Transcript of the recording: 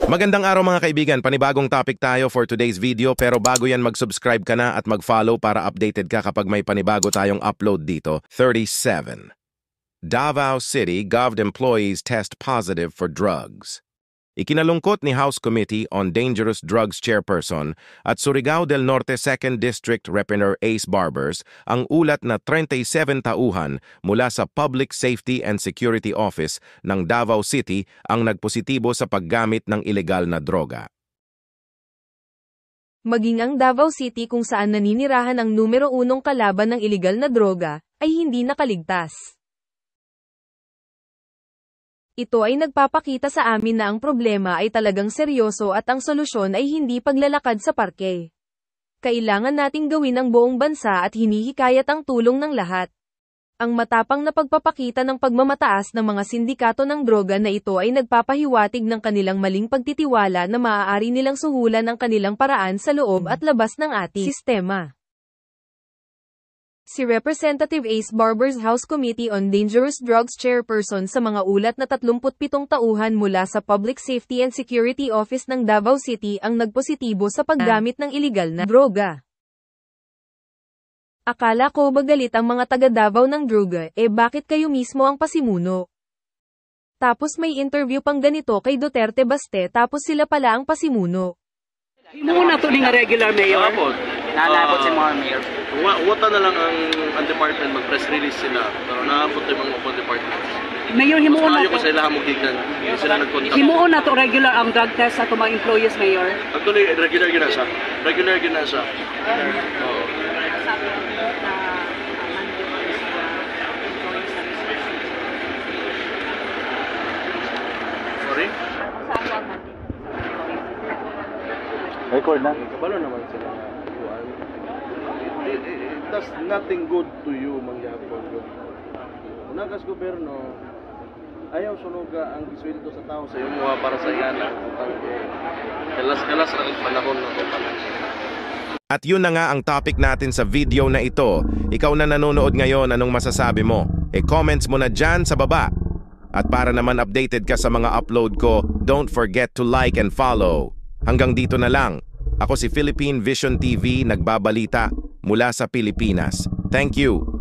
Magandang araw mga kaibigan, panibagong topic tayo for today's video pero bago yan mag-subscribe ka na at mag-follow para updated ka kapag may panibago tayong upload dito. 37. Davao City Gov employees test positive for drugs. Ikinalungkot ni House Committee on Dangerous Drugs Chairperson at Surigao del Norte 2nd District Representative Ace Barbers ang ulat na 37 tauhan mula sa Public Safety and Security Office ng Davao City ang nagpositibo sa paggamit ng ilegal na droga. Maging ang Davao City kung saan naninirahan ang numero 1 kalaban ng ilegal na droga, ay hindi nakaligtas. Ito ay nagpapakita sa amin na ang problema ay talagang seryoso at ang solusyon ay hindi paglalakad sa parke. Kailangan nating gawin ang buong bansa at hinihikayat ang tulong ng lahat. Ang matapang na pagpapakita ng pagmamataas ng mga sindikato ng droga na ito ay nagpapahiwatig ng kanilang maling pagtitiwala na maaari nilang suhulan ang kanilang paraan sa loob at labas ng ating sistema. Si Representative Ace Barbers House Committee on Dangerous Drugs Chairperson sa mga ulat na 37 tauhan mula sa Public Safety and Security Office ng Davao City ang nagpositibo sa paggamit ng ilegal na droga. Akala ko magalit ang mga taga Davao ng droga, bakit kayo mismo ang pasimuno? Tapos may interview pang ganito kay Duterte Baste tapos sila pala ang pasimuno. Muna to nga regular mayor. Naabot si mga mayor. Wata na lang ang department, mag-press release sila. Pero naabot yung mga upang department. Mayor, himuon na ko to. sa ilahan mong gigan. Hindi sila nag-contact. Himuon na to regular ang drug test sa mga employees, Mayor. Actually, regular ginasa. Regular ginasa. Oo. Sorry? Record na. Kabalo naman sila. That's nothing good to you, mangyapon. Unagas gobyerno, ayaw sunuga ang gisweldo sa tao sa iyong mga para sa iyan. Kalas-kalas ang panahon na ito. At yun na nga ang topic natin sa video na ito. Ikaw na nanonood ngayon, anong masasabi mo? Comments mo na dyan sa baba. At para naman updated ka sa mga upload ko, don't forget to like and follow. Hanggang dito na lang. Ako si Philippine Vision TV, nagbabalita mula sa Pilipinas. Thank you.